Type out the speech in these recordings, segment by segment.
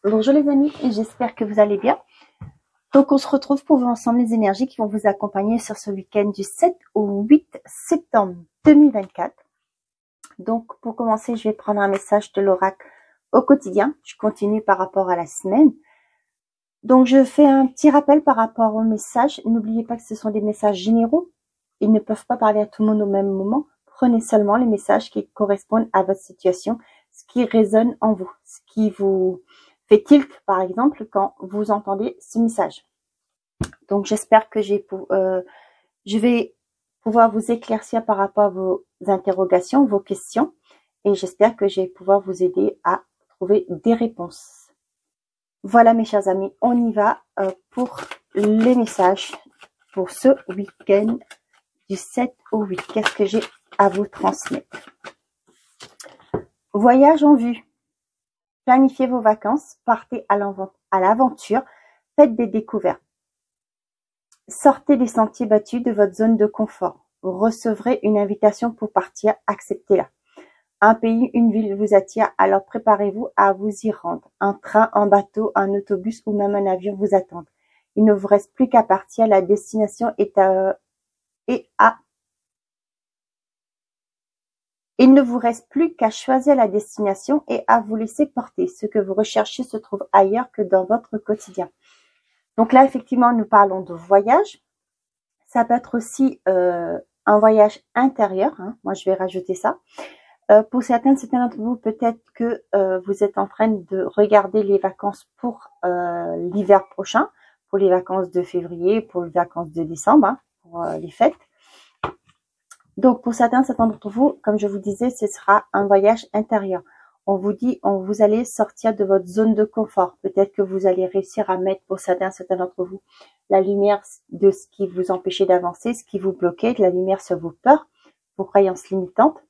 Bonjour les amis, j'espère que vous allez bien. Donc on se retrouve pour voir ensemble les énergies qui vont vous accompagner sur ce week-end du 7 au 8 septembre 2024. Donc pour commencer, je vais prendre un message de l'oracle au quotidien. Je continue par rapport à la semaine. Donc je fais un petit rappel par rapport aux messages. N'oubliez pas que ce sont des messages généraux. Ils ne peuvent pas parler à tout le monde au même moment. Prenez seulement les messages qui correspondent à votre situation, ce qui résonne en vous, ce qui vous fait tilt, par exemple, quand vous entendez ce message. Donc, j'espère que je vais pouvoir vous éclaircir par rapport à vos interrogations, vos questions, et j'espère que je vais pouvoir vous aider à trouver des réponses. Voilà, mes chers amis, on y va pour les messages pour ce week-end du 7 au 8. Qu'est-ce que j'ai à vous transmettre? Voyage en vue. Planifiez vos vacances, partez à l'aventure, faites des découvertes. Sortez des sentiers battus de votre zone de confort. Vous recevrez une invitation pour partir, acceptez-la. Un pays, une ville vous attire, alors préparez-vous à vous y rendre. Un train, un bateau, un autobus ou même un avion vous attendent. Il ne vous reste plus qu'à partir, la destination Il ne vous reste plus qu'à choisir la destination et à vous laisser porter. Ce que vous recherchez se trouve ailleurs que dans votre quotidien. Donc là, effectivement, nous parlons de voyage. Ça peut être aussi un voyage intérieur. Hein. Moi, je vais rajouter ça. Pour certains d'entre vous, peut-être que vous êtes en train de regarder les vacances pour l'hiver prochain, pour les vacances de février, pour les vacances de décembre, hein, pour les fêtes. Donc, pour certains d'entre vous, comme je vous disais, ce sera un voyage intérieur. On vous dit, vous allez sortir de votre zone de confort. Peut-être que vous allez réussir à mettre, pour certains d'entre vous, la lumière de ce qui vous empêchait d'avancer, ce qui vous bloquait, de la lumière sur vos peurs, vos croyances limitantes.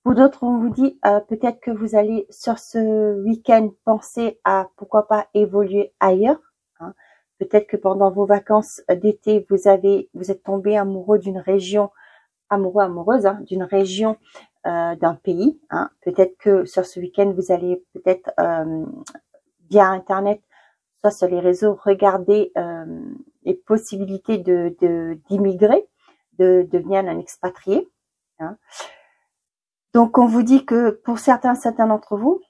Pour d'autres, on vous dit, peut-être que vous allez, sur ce week-end, penser à, pourquoi pas, évoluer ailleurs. Hein. Peut-être que pendant vos vacances d'été, vous êtes tombé amoureux d'une région, amoureuse, hein, d'une région, d'un pays. Hein. Peut-être que sur ce week-end, vous allez peut-être via Internet, soit sur les réseaux, regarder les possibilités d'immigrer, de devenir un expatrié. Hein. Donc, on vous dit que pour certains d'entre vous,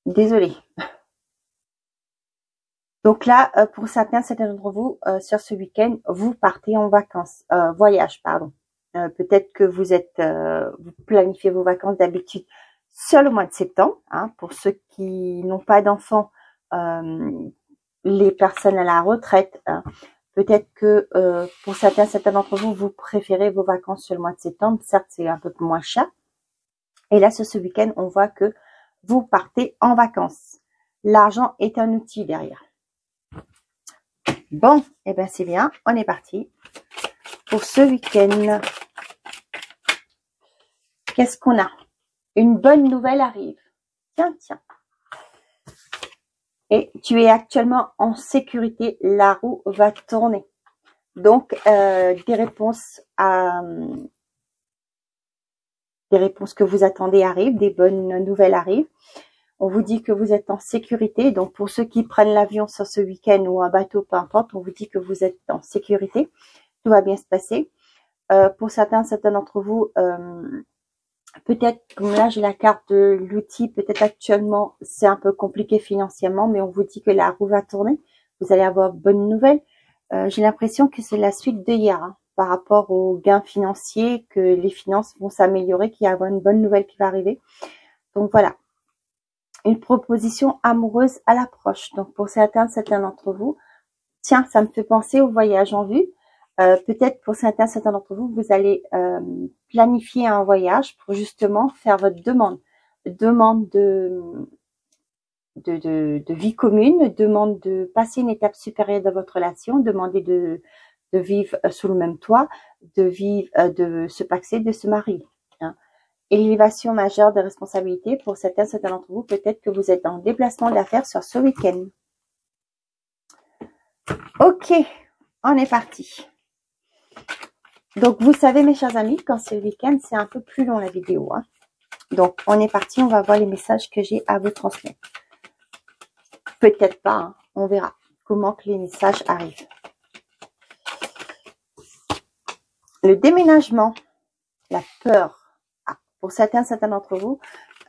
désolé. Donc là, pour certains d'entre vous, sur ce week-end, vous partez en vacances, voyage, pardon. Peut-être que vous planifiez vos vacances d'habitude sur le mois de septembre. Hein, pour ceux qui n'ont pas d'enfants, les personnes à la retraite. Hein, peut-être que pour certains d'entre vous, vous préférez vos vacances sur le mois de septembre. Certes, c'est un peu moins cher. Et là, sur ce week-end, on voit que vous partez en vacances. L'argent est un outil derrière. Bon, eh bien c'est bien, on est parti pour ce week-end. Qu'est-ce qu'on a? Une bonne nouvelle arrive. Tiens. Et tu es actuellement en sécurité, la roue va tourner. Donc, des réponses que vous attendez arrivent, des bonnes nouvelles arrivent. On vous dit que vous êtes en sécurité. Donc, pour ceux qui prennent l'avion sur ce week-end ou un bateau, peu importe, on vous dit que vous êtes en sécurité. Tout va bien se passer. Pour certains d'entre vous, peut-être, comme là, j'ai la carte de l'outil, peut-être actuellement, c'est un peu compliqué financièrement, mais on vous dit que la roue va tourner. Vous allez avoir de bonnes nouvelles. J'ai l'impression que c'est la suite de hier, hein, par rapport aux gains financiers, que les finances vont s'améliorer, qu'il y a une bonne nouvelle qui va arriver. Donc, voilà. Une proposition amoureuse à l'approche. Donc, pour certains d'entre vous, tiens, ça me fait penser au voyage en vue. Peut-être pour certains d'entre vous, vous allez planifier un voyage pour justement faire votre demande de vie commune, demande de passer une étape supérieure dans votre relation, demander de vivre sous le même toit, de se paxer, de se marier. Hein. Élévation majeure de responsabilité pour certains d'entre vous. Peut-être que vous êtes en déplacement d'affaires sur ce week-end. Ok, on est parti. Donc, vous savez, mes chers amis, quand c'est le week-end, c'est un peu plus long la vidéo. Hein. Donc, on est parti, on va voir les messages que j'ai à vous transmettre. Peut-être pas, hein, on verra comment que les messages arrivent. Le déménagement, la peur. Ah, pour certains d'entre vous,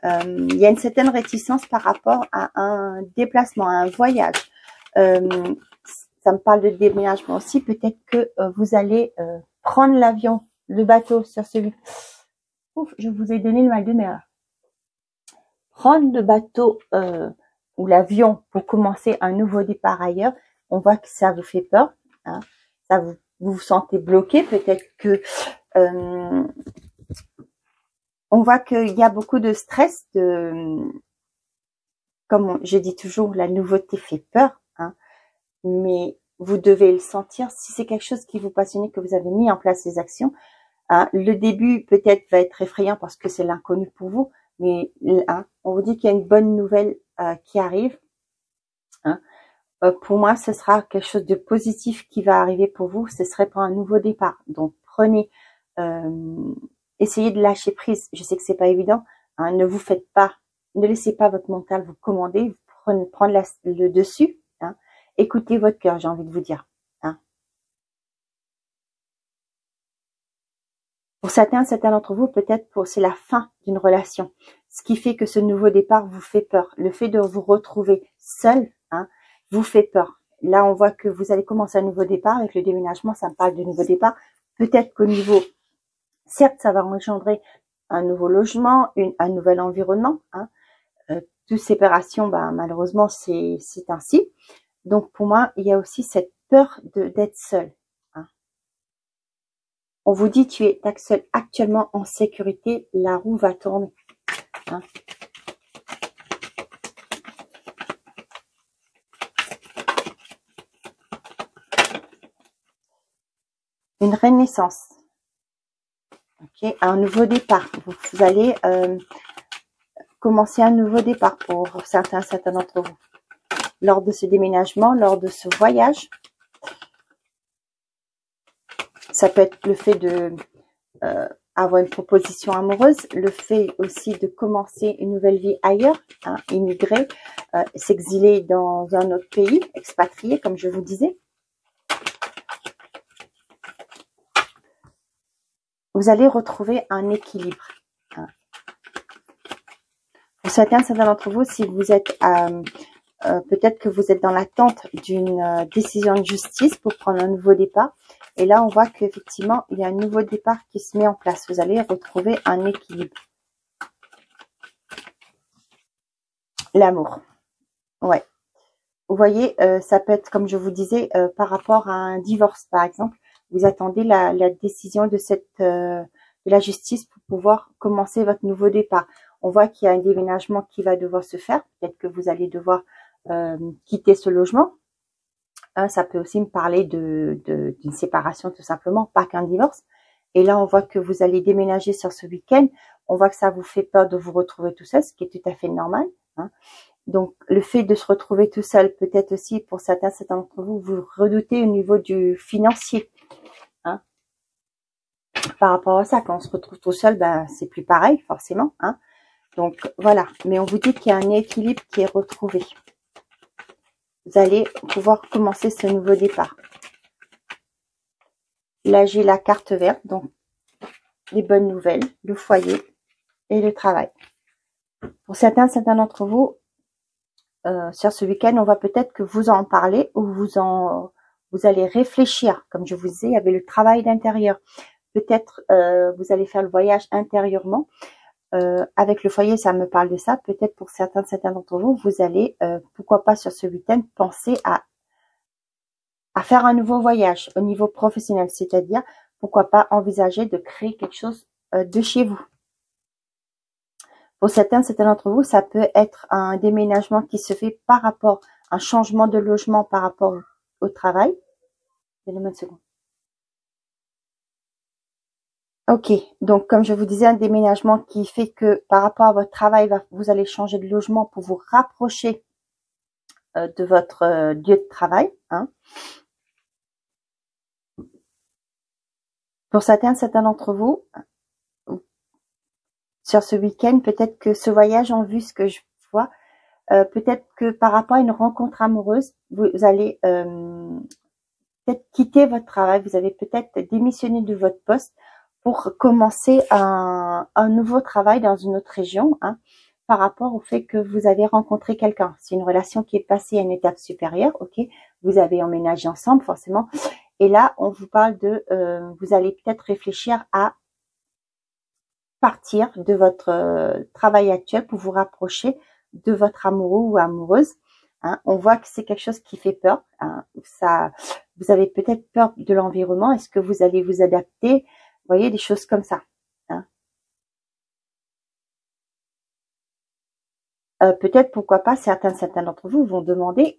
il y a une certaine réticence par rapport à un déplacement, à un voyage. Ça me parle de déménagement aussi. Peut-être que vous allez prendre l'avion, le bateau sur celui... Ouf, je vous ai donné le mal de mer. Prendre le bateau ou l'avion pour commencer un nouveau départ ailleurs, on voit que ça vous fait peur. Hein, ça vous vous sentez bloqué. Peut-être que on voit qu'il y a beaucoup de stress. Comme je dis toujours, la nouveauté fait peur. Hein, mais vous devez le sentir. Si c'est quelque chose qui vous passionne, que vous avez mis en place ces actions, hein, le début peut-être va être effrayant parce que c'est l'inconnu pour vous, mais hein, on vous dit qu'il y a une bonne nouvelle qui arrive. Hein. Pour moi, ce sera quelque chose de positif qui va arriver pour vous. Ce serait pour un nouveau départ. Donc prenez, essayez de lâcher prise. Je sais que c'est pas évident. Hein, ne vous faites pas, ne laissez pas votre mental vous commander. Prendre le dessus. Hein. Écoutez votre cœur, j'ai envie de vous dire. Hein. Pour certains d'entre vous, peut-être c'est la fin d'une relation. Ce qui fait que ce nouveau départ vous fait peur. Le fait de vous retrouver seul, hein, vous fait peur. Là, on voit que vous allez commencer un nouveau départ. Avec le déménagement, ça me parle de nouveau départ. Peut-être qu'au niveau, certes, ça va engendrer un nouveau logement, un nouvel environnement. Hein. Toute séparation, malheureusement, c'est ainsi. Donc, pour moi, il y a aussi cette peur d'être seul. Hein. On vous dit, tu es actuellement en sécurité, la roue va tourner. Hein. Une renaissance. Ok, un nouveau départ. Vous allez commencer un nouveau départ pour certains d'entre vous. Lors de ce déménagement, lors de ce voyage, ça peut être le fait de avoir une proposition amoureuse, le fait aussi de commencer une nouvelle vie ailleurs, hein, immigrer, s'exiler dans un autre pays, expatrié, comme je vous disais. Vous allez retrouver un équilibre. Hein. Pour certains d'entre vous, si vous êtes peut-être que vous êtes dans l'attente d'une décision de justice pour prendre un nouveau départ. Et là, on voit qu'effectivement, il y a un nouveau départ qui se met en place. Vous allez retrouver un équilibre. L'amour. Ouais. Vous voyez, ça peut être, comme je vous disais, par rapport à un divorce, par exemple. Vous attendez la décision de de la justice pour pouvoir commencer votre nouveau départ. On voit qu'il y a un déménagement qui va devoir se faire. Peut-être que vous allez devoir quitter ce logement. Ça peut aussi me parler d'une séparation tout simplement, pas qu'un divorce. Et là, on voit que vous allez déménager sur ce week-end. On voit que ça vous fait peur de vous retrouver tout seul, ce qui est tout à fait normal. Hein. Donc, le fait de se retrouver tout seul, peut-être aussi pour certains d'entre vous, vous redoutez au niveau du financier. Hein. Par rapport à ça, quand on se retrouve tout seul, c'est plus pareil, forcément. Hein. Donc, voilà. Mais on vous dit qu'il y a un équilibre qui est retrouvé. Vous allez pouvoir commencer ce nouveau départ. Là, j'ai la carte verte, donc les bonnes nouvelles, le foyer et le travail. Pour certains d'entre vous, sur ce week-end, on va peut-être que vous en parler ou vous allez réfléchir. Comme je vous disais, il y avait le travail d'intérieur. Peut-être vous allez faire le voyage intérieurement. Avec le foyer, ça me parle de ça. Peut-être pour certains d'entre vous, vous allez, pourquoi pas sur ce week-end, penser à faire un nouveau voyage au niveau professionnel. C'est-à-dire, pourquoi pas envisager de créer quelque chose de chez vous. Pour certains d'entre vous, ça peut être un déménagement qui se fait par rapport à un changement de logement par rapport au travail. Donnez-moi une seconde. Ok, donc comme je vous disais, un déménagement qui fait que par rapport à votre travail, vous allez changer de logement pour vous rapprocher de votre lieu de travail. Hein. Pour certains d'entre vous, sur ce week-end, peut-être que ce voyage en vue, ce que je vois, peut-être que par rapport à une rencontre amoureuse, vous allez peut-être quitter votre travail, vous avez peut-être démissionné de votre poste pour commencer un nouveau travail dans une autre région, hein, par rapport au fait que vous avez rencontré quelqu'un. C'est une relation qui est passée à une étape supérieure, ok? Vous avez emménagé ensemble, forcément. Et là, on vous parle de, vous allez peut-être réfléchir à partir de votre travail actuel pour vous rapprocher de votre amoureux ou amoureuse. Hein. On voit que c'est quelque chose qui fait peur. Hein. Ça, vous avez peut-être peur de l'environnement. Est-ce que vous allez vous adapter? Vous voyez, des choses comme ça. Hein. Peut-être, pourquoi pas, certains d'entre vous vont demander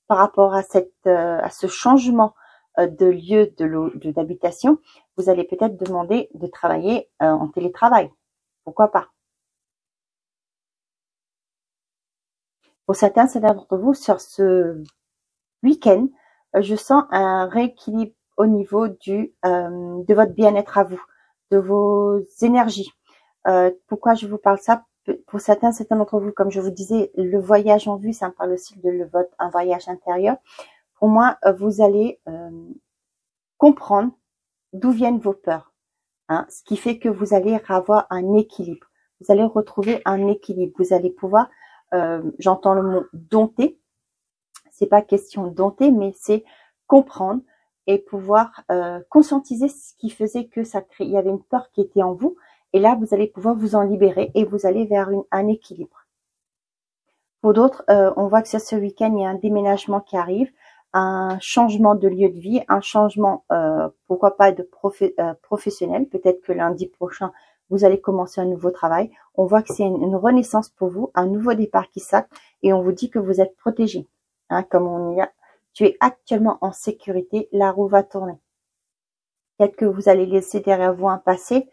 par rapport à à ce changement de lieu d'habitation, vous allez peut-être demander de travailler en télétravail. Pourquoi pas? Pour certains d'entre vous, sur ce week-end, je sens un rééquilibre au niveau de votre bien-être à vous, de vos énergies. Pourquoi je vous parle ça? Pour certains d'entre vous, comme je vous disais, le voyage en vue, ça me parle aussi de un voyage intérieur. Pour moi, vous allez comprendre d'où viennent vos peurs. Hein, ce qui fait que vous allez avoir un équilibre. Vous allez retrouver un équilibre. Vous allez pouvoir, j'entends le mot dompter. C'est pas question de dompter, mais c'est comprendre et pouvoir conscientiser ce qui faisait que il y avait une peur qui était en vous. Et là, vous allez pouvoir vous en libérer et vous allez vers un équilibre. Pour d'autres, on voit que sur ce week-end, il y a un déménagement qui arrive, un changement de lieu de vie, un changement, pourquoi pas, de professionnel. Peut-être que lundi prochain, vous allez commencer un nouveau travail. On voit que c'est une renaissance pour vous, un nouveau départ qui s'acte et on vous dit que vous êtes protégé. Hein, comme on y a, tu es actuellement en sécurité, la roue va tourner. Peut-être que vous allez laisser derrière vous un passé,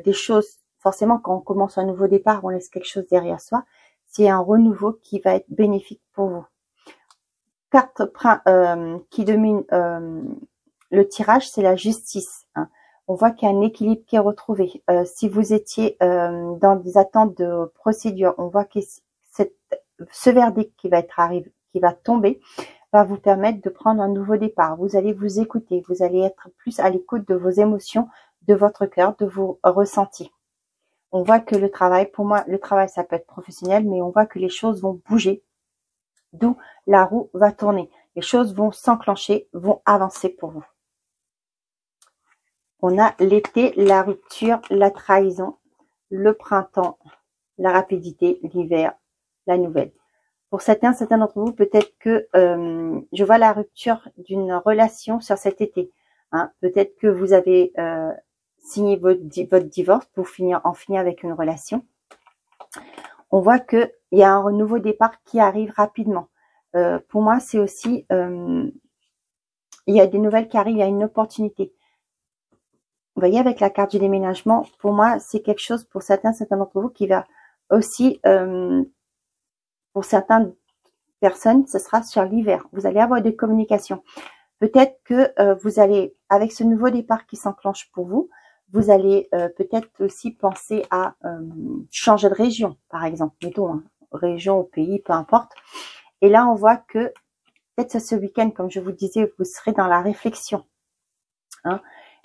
des choses, forcément quand on commence un nouveau départ, on laisse quelque chose derrière soi. C'est un renouveau qui va être bénéfique pour vous. Carte qui domine le tirage, c'est la justice. Hein. On voit qu'il y a un équilibre qui est retrouvé. Si vous étiez dans des attentes de procédure, on voit que ce verdict qui va être arrivé, qui va tomber, va vous permettre de prendre un nouveau départ. Vous allez vous écouter, vous allez être plus à l'écoute de vos émotions, de votre cœur, de vos ressentis. On voit que le travail, pour moi, le travail, ça peut être professionnel, mais on voit que les choses vont bouger, d'où la roue va tourner. Les choses vont s'enclencher, vont avancer pour vous. On a l'été, la rupture, la trahison, le printemps, la rapidité, l'hiver, la nouvelle. Pour certains d'entre vous, peut-être que je vois la rupture d'une relation sur cet été. Hein. Peut-être que vous avez signé votre divorce pour en finir avec une relation. On voit qu'il y a un nouveau départ qui arrive rapidement. Pour moi, c'est aussi, il y a des nouvelles qui arrivent, il y a une opportunité. Vous voyez, avec la carte du déménagement, pour moi, c'est quelque chose pour certains d'entre vous qui va aussi, pour certaines personnes, ce sera sur l'hiver. Vous allez avoir des communications. Peut-être que vous allez, avec ce nouveau départ qui s'enclenche pour vous, vous allez peut-être aussi penser à changer de région, par exemple. Mettons, hein, région ou pays, peu importe. Et là, on voit que peut-être ce week-end, comme je vous disais, vous serez dans la réflexion. Hein.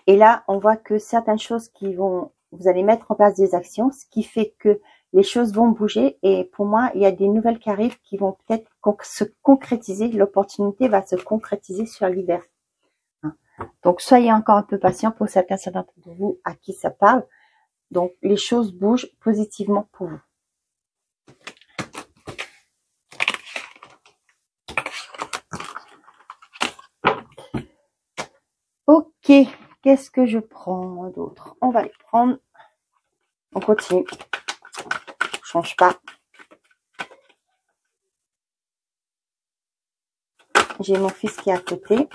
Et là, on voit que certaines choses vous allez mettre en place des actions, ce qui fait que les choses vont bouger. Et pour moi, il y a des nouvelles qui arrivent qui vont peut-être se concrétiser. L'opportunité va se concrétiser sur l'hiver. Hein. Donc, soyez encore un peu patient pour certains d'entre vous à qui ça parle. Donc, les choses bougent positivement pour vous. Ok, qu'est-ce que je prends d'autre? On va les prendre. On continue. On change pas. J'ai mon fils qui est à côté.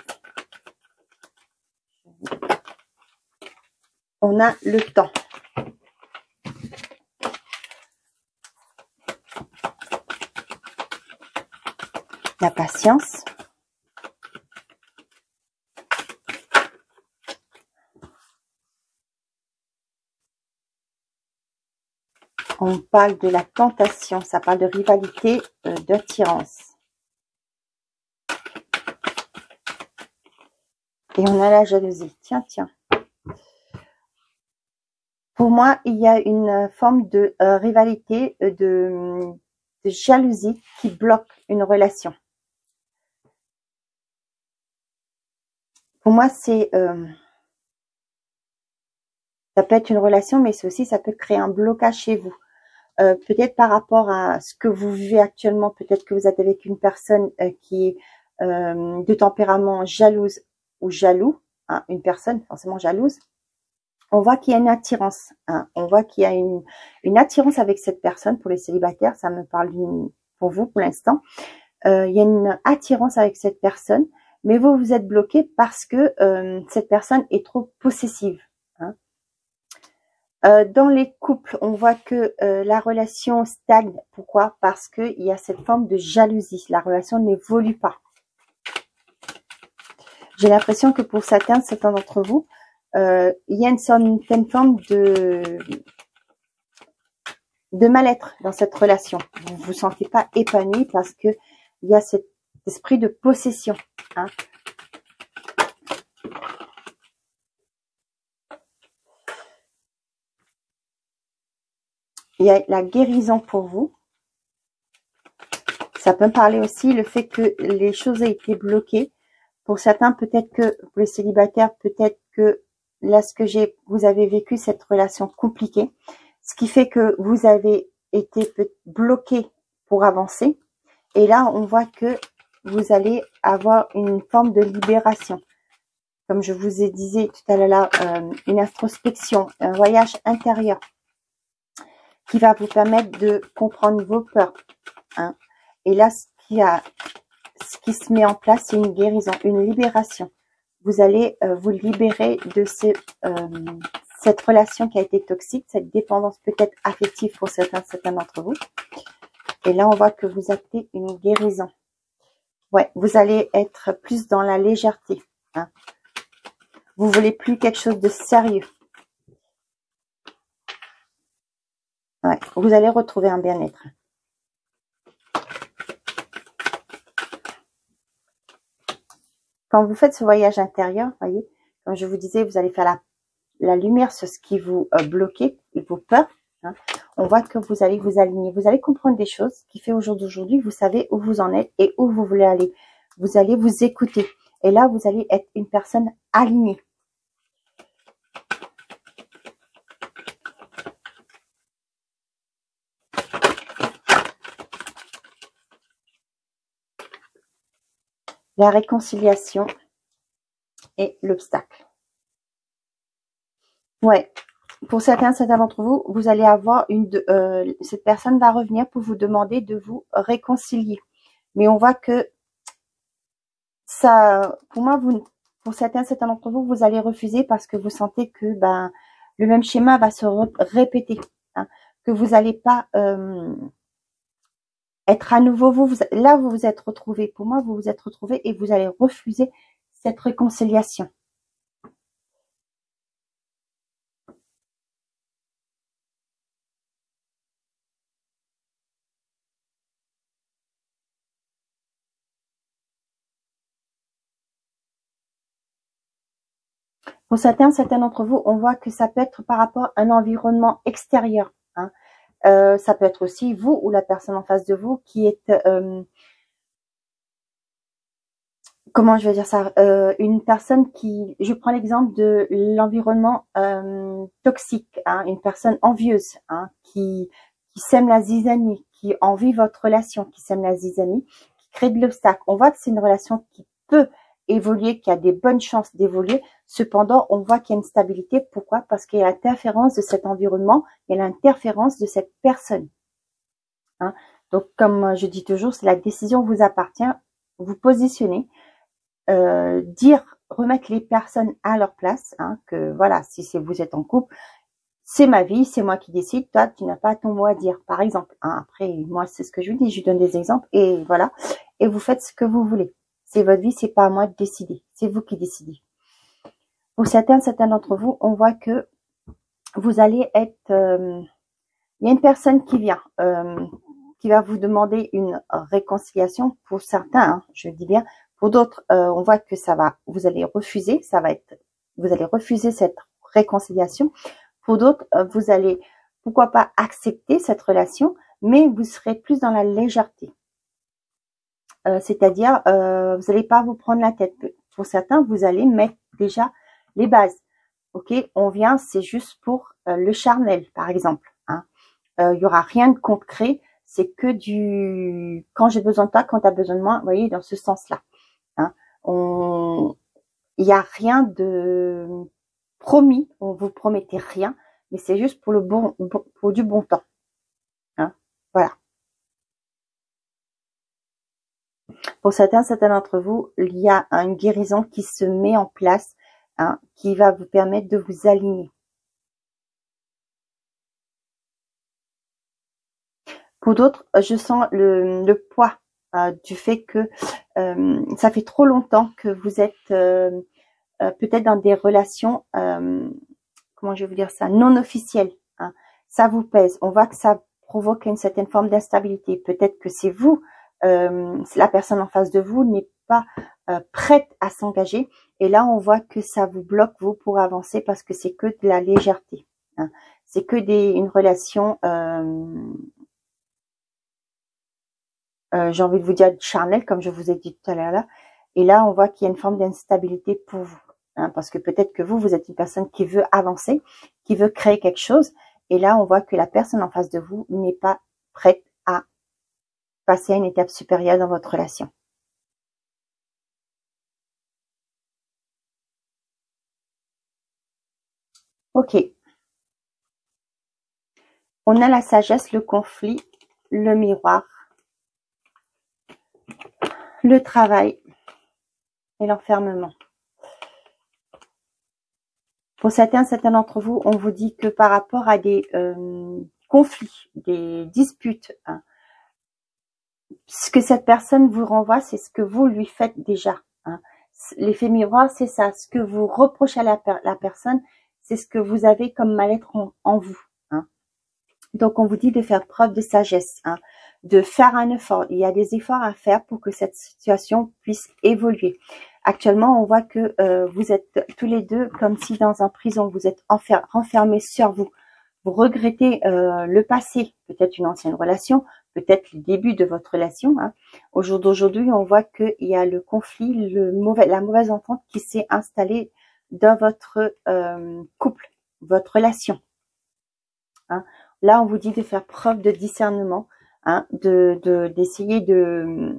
On a le temps. La patience. On parle de la tentation, ça parle de rivalité, d'attirance. Et on a la jalousie. Tiens, tiens. Pour moi, il y a une forme de rivalité, de jalousie qui bloque une relation. Pour moi, c'est ça peut être une relation, mais c'est aussi ça peut créer un blocage chez vous. Peut-être par rapport à ce que vous vivez actuellement, peut-être que vous êtes avec une personne qui est de tempérament jalouse ou jaloux, hein, une personne forcément jalouse. On voit qu'il y a une attirance, hein, on voit qu'il y a une attirance avec cette personne. Pour les célibataires, ça me parle pour vous pour l'instant. Il y a une attirance avec cette personne, mais vous êtes bloqué parce que cette personne est trop possessive. Hein. Dans les couples, on voit que la relation stagne. Pourquoi? Parce qu'il y a cette forme de jalousie. La relation n'évolue pas. J'ai l'impression que pour certains d'entre vous, il y a une certaine forme de mal-être dans cette relation. Vous ne vous sentez pas épanoui parce que il y a cet esprit de possession. Hein. Il y a la guérison pour vous. Ça peut me parler aussi le fait que les choses aient été bloquées. Pour certains, peut-être que pour les célibataires, peut-être que là, vous avez vécu cette relation compliquée, ce qui fait que vous avez été bloqué pour avancer. Et là, on voit que vous allez avoir une forme de libération. Comme je vous ai dit tout à l'heure, une introspection, un voyage intérieur qui va vous permettre de comprendre vos peurs. Hein. Et là, ce qui se met en place, c'est une guérison, une libération. Vous allez vous libérer de cette relation qui a été toxique, cette dépendance peut-être affective pour certains d'entre vous. Et là, on voit que vous actez une guérison. Ouais, vous allez être plus dans la légèreté. Hein. Vous voulez plus quelque chose de sérieux. Ouais, vous allez retrouver un bien-être. Quand vous faites ce voyage intérieur, voyez, comme je vous disais, vous allez faire la lumière sur ce qui vous bloquait, vos peurs. Hein. On voit que vous allez vous aligner, vous allez comprendre des choses qui fait au jour d'aujourd'hui, vous savez où vous en êtes et où vous voulez aller. Vous allez vous écouter. Et là, vous allez être une personne alignée. La réconciliation et l'obstacle. Ouais. Pour certains d'entre vous, vous allez avoir cette personne va revenir pour vous demander de vous réconcilier. Mais on voit que ça, pour moi, pour certains d'entre vous, vous allez refuser parce que vous sentez que le même schéma va se répéter. Hein, que vous n'allez pas être à nouveau là vous vous êtes retrouvés. Pour moi, vous vous êtes retrouvés et vous allez refuser cette réconciliation. Pour certains d'entre vous, on voit que ça peut être par rapport à un environnement extérieur. Hein. Ça peut être aussi vous ou la personne en face de vous qui est, comment je vais dire ça, une personne qui, je prends l'exemple de l'environnement toxique, hein, une personne envieuse, hein, qui sème la zizanie, qui envie votre relation, qui sème la zizanie, qui crée de l'obstacle. On voit que c'est une relation qui peut évoluer, qui a des bonnes chances d'évoluer. Cependant, on voit qu'il y a une stabilité. Pourquoi? Parce qu'il y a l'interférence de cet environnement, il y a l'interférence de cette personne. Hein. Donc, comme je dis toujours, c'est la décision vous appartient. Vous positionnez, remettre les personnes à leur place. Hein, que voilà, si vous êtes en couple, c'est ma vie, c'est moi qui décide. Toi, tu n'as pas ton mot à dire, par exemple. Hein. Après, moi, c'est ce que je lui dis. Je lui donne des exemples et voilà. Et vous faites ce que vous voulez. C'est votre vie, c'est pas à moi de décider. C'est vous qui décidez. Pour certains d'entre vous, on voit que vous allez être Il y a une personne qui vient, qui va vous demander une réconciliation pour certains, hein, je dis bien. Pour d'autres, on voit que vous allez refuser, vous allez refuser cette réconciliation. Pour d'autres, vous allez, pourquoi pas, accepter cette relation, mais vous serez plus dans la légèreté. C'est-à-dire, vous n'allez pas vous prendre la tête. Pour certains, vous allez mettre déjà les bases. Ok, on vient, c'est juste pour le charnel, par exemple. Hein. Il y aura rien de concret, c'est que du quand j'ai besoin de toi, quand tu as besoin de moi, vous voyez, dans ce sens-là. Hein. Il n'y a rien de promis, on vous promettait rien, mais c'est juste pour pour du bon temps. Hein. Voilà. Pour certains d'entre vous, il y a une guérison qui se met en place, hein, qui va vous permettre de vous aligner. Pour d'autres, je sens le poids du fait que ça fait trop longtemps que vous êtes peut-être dans des relations, comment je vais vous dire ça, non officielles. Hein. Ça vous pèse. On voit que ça provoque une certaine forme d'instabilité. Peut-être que c'est vous, la personne en face de vous n'est pas prête à s'engager. Et là, on voit que ça vous bloque, vous, pour avancer parce que c'est que de la légèreté. Hein. C'est que une relation... j'ai envie de vous dire charnel, comme je vous ai dit tout à l'heure là. Et là, on voit qu'il y a une forme d'instabilité pour vous. Hein, parce que peut-être que vous êtes une personne qui veut avancer, qui veut créer quelque chose. Et là, on voit que la personne en face de vous n'est pas prête à passer à une étape supérieure dans votre relation. Ok. On a la sagesse, le conflit, le miroir, le travail et l'enfermement. Pour certains d'entre vous, on vous dit que par rapport à des conflits, des disputes, hein, ce que cette personne vous renvoie, c'est ce que vous lui faites déjà. Hein. L'effet miroir, c'est ça. Ce que vous reprochez à la personne, c'est ce que vous avez comme mal-être en vous. Hein. Donc, on vous dit de faire preuve de sagesse, hein, de faire un effort. Il y a des efforts à faire pour que cette situation puisse évoluer. Actuellement, on voit que vous êtes tous les deux comme si dans un prison, vous êtes renfermés sur vous. Vous regrettez le passé, peut-être une ancienne relation, peut-être le début de votre relation. Hein. Au jour d'aujourd'hui, on voit qu'il y a le conflit, la mauvaise entente qui s'est installée dans votre couple, votre relation. Hein. Là, on vous dit de faire preuve de discernement, hein, d'essayer de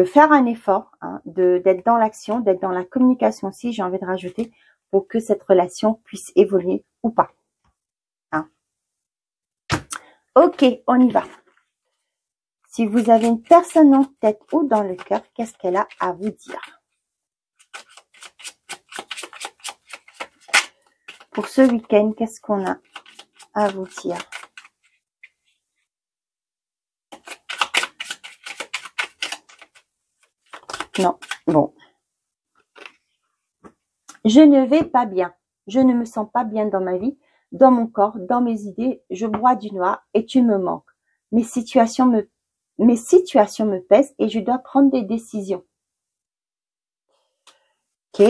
faire un effort, hein, d'être dans l'action, d'être dans la communication aussi, j'ai envie de rajouter, pour que cette relation puisse évoluer ou pas. Hein. Ok, on y va. Si vous avez une personne en tête ou dans le cœur, qu'est-ce qu'elle a à vous dire? Pour ce week-end, qu'est-ce qu'on a à vous dire? Non, bon. Je ne vais pas bien. Je ne me sens pas bien dans ma vie, dans mon corps, dans mes idées. Je broie du noir et tu me manques. Mes situations me pèsent et je dois prendre des décisions. Ok.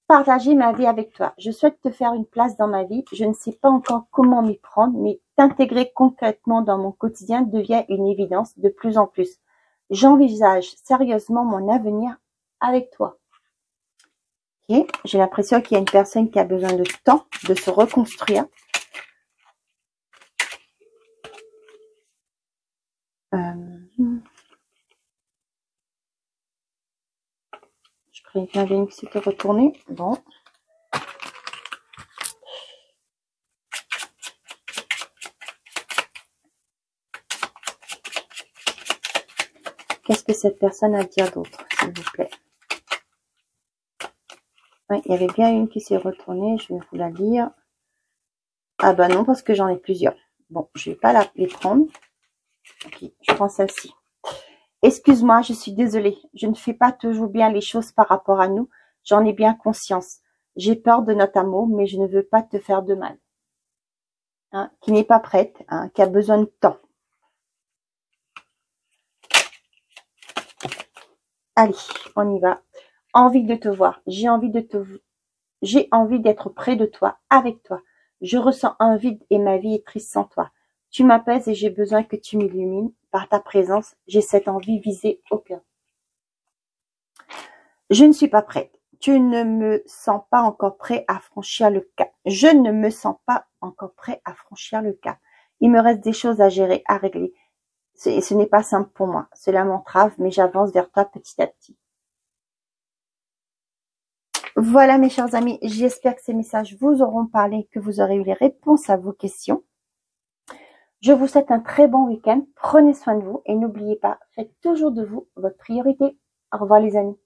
Partager ma vie avec toi. Je souhaite te faire une place dans ma vie. Je ne sais pas encore comment m'y prendre, mais t'intégrer concrètement dans mon quotidien devient une évidence de plus en plus. J'envisage sérieusement mon avenir avec toi. Okay. J'ai l'impression qu'il y a une personne qui a besoin de temps de se reconstruire. Je préviens bien que c'était retourné. Bon. Qu'est-ce que cette personne a à dire d'autre, s'il vous plaît? Oui, il y avait bien une qui s'est retournée. Je vais vous la lire. Ah bah non, parce que j'en ai plusieurs. Bon, je vais pas les prendre. Ok, je prends celle-ci. Excuse-moi, je suis désolée. Je ne fais pas toujours bien les choses par rapport à nous. J'en ai bien conscience. J'ai peur de notre amour, mais je ne veux pas te faire de mal. Hein, qui n'est pas prête, hein, qui a besoin de temps. Allez, on y va. Envie de te voir. J'ai envie d'être près de toi, avec toi. Je ressens un vide et ma vie est triste sans toi. Tu m'apaises et j'ai besoin que tu m'illumines. Par ta présence, j'ai cette envie visée au cœur. Je ne suis pas prête. Tu ne me sens pas encore prêt à franchir le cap. Je ne me sens pas encore prêt à franchir le cap. Il me reste des choses à gérer, à régler. Ce n'est pas simple pour moi. Cela m'entrave, mais j'avance vers toi petit à petit. Voilà mes chers amis, j'espère que ces messages vous auront parlé, que vous aurez eu les réponses à vos questions. Je vous souhaite un très bon week-end. Prenez soin de vous et n'oubliez pas, faites toujours de vous votre priorité. Au revoir les amis.